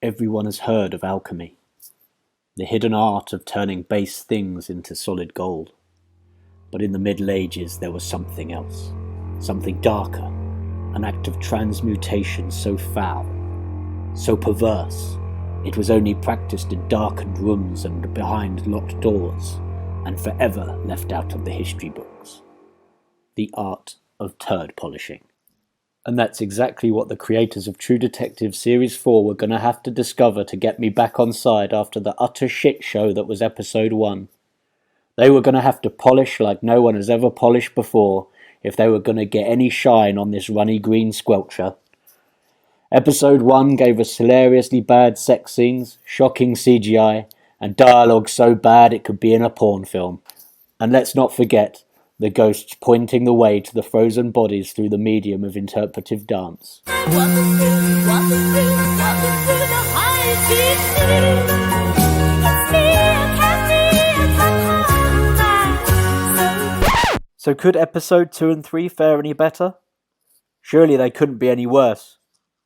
everyone has heard of alchemy, the hidden art of turning base things into solid gold. But in the Middle Ages there was something else, something darker, an act of transmutation so foul, so perverse, it was only practiced in darkened rooms and behind locked doors, and forever left out of the history books. The art of turd polishing. And that's exactly what the creators of True Detective Series 4 were going to have to discover to get me back on side after the utter shit show that was episode 1. They were going to have to polish like no one has ever polished before if they were going to get any shine on this runny green squelcher. Episode 1 gave us hilariously bad sex scenes, shocking CGI, and dialogue so bad it could be in a porn film. And let's not forget the ghosts pointing the way to the frozen bodies through the medium of interpretive dance. So could episode 2 and 3 fare any better? Surely they couldn't be any worse.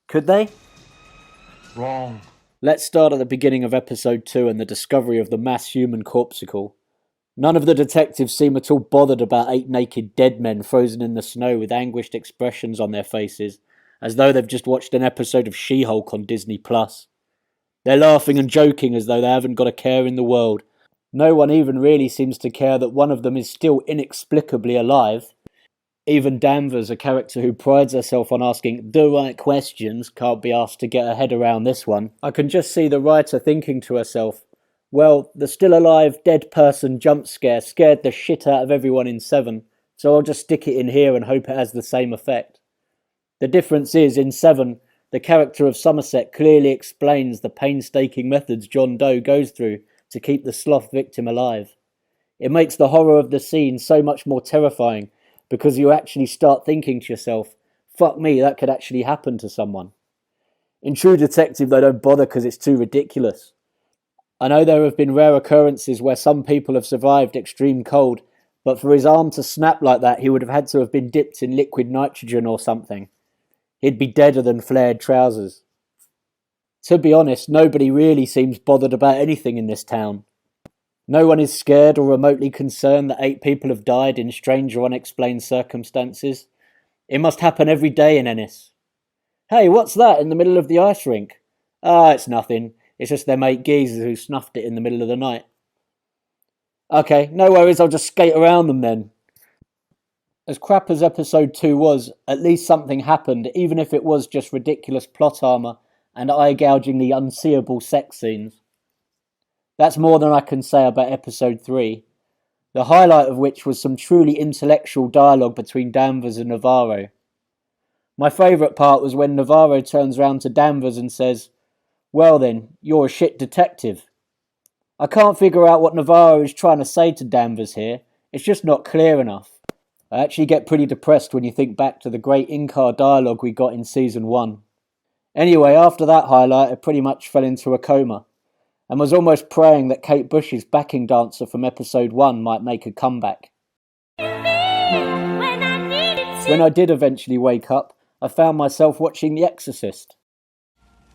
Could they? Wrong. Let's start at the beginning of episode 2 and the discovery of the mass human corpuscle. None of the detectives seem at all bothered about 8 naked dead men frozen in the snow with anguished expressions on their faces, as though they've just watched an episode of She-Hulk on Disney+. They're laughing and joking as though they haven't got a care in the world. No one even really seems to care that one of them is still inexplicably alive. Even Danvers, a character who prides herself on asking the right questions, can't be asked to get her head around this one. I can just see the writer thinking to herself, well, the still alive dead person jump scare scared the shit out of everyone in 7, so I'll just stick it in here and hope it has the same effect. The difference is, in 7, the character of Somerset clearly explains the painstaking methods John Doe goes through to keep the sloth victim alive. It makes the horror of the scene so much more terrifying, because you actually start thinking to yourself, fuck me, that could actually happen to someone. In True Detective, they don't bother because it's too ridiculous. I know there have been rare occurrences where some people have survived extreme cold, but for his arm to snap like that, he would have had to have been dipped in liquid nitrogen or something. He'd be deader than flared trousers. To be honest, nobody really seems bothered about anything in this town. No one is scared or remotely concerned that 8 people have died in strange or unexplained circumstances. It must happen every day in Ennis. Hey, what's that in the middle of the ice rink? Ah, it's nothing. It's just them 8 geezers who snuffed it in the middle of the night. Okay, no worries, I'll just skate around them then. As crap as episode 2 was, at least something happened, even if it was just ridiculous plot armour and eye-gougingly unseeable sex scenes. That's more than I can say about episode 3, the highlight of which was some truly intellectual dialogue between Danvers and Navarro. My favourite part was when Navarro turns round to Danvers and says, well then, you're a shit detective. I can't figure out what Navarro is trying to say to Danvers here, it's just not clear enough. I actually get pretty depressed when you think back to the great in-car dialogue we got in season 1. Anyway, after that highlight I pretty much fell into a coma, and was almost praying that Kate Bush's backing dancer from episode 1 might make a comeback. When I did eventually wake up, I found myself watching The Exorcist.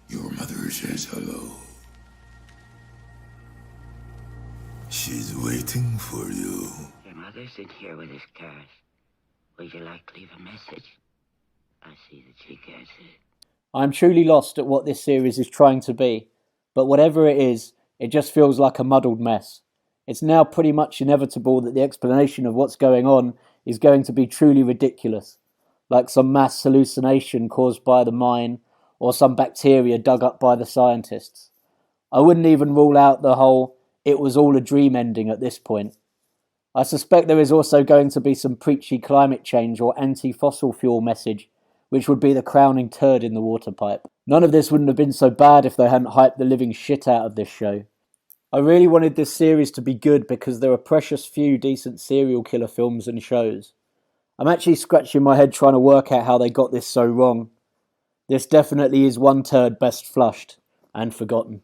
Your mother says hello. She's waiting for you. Your mother's in here with his card. Would you like to leave a message? I see that she gets it. I'm truly lost at what this series is trying to be, but whatever it is, it just feels like a muddled mess. It's now pretty much inevitable that the explanation of what's going on is going to be truly ridiculous, like some mass hallucination caused by the mine, or some bacteria dug up by the scientists. I wouldn't even rule out the whole "it was all a dream" ending at this point. I suspect there is also going to be some preachy climate change or anti-fossil fuel message, which would be the crowning turd in the water pipe. None of this wouldn't have been so bad if they hadn't hyped the living shit out of this show. I really wanted this series to be good because there are precious few decent serial killer films and shows. I'm actually scratching my head trying to work out how they got this so wrong. This definitely is one turd best flushed and forgotten.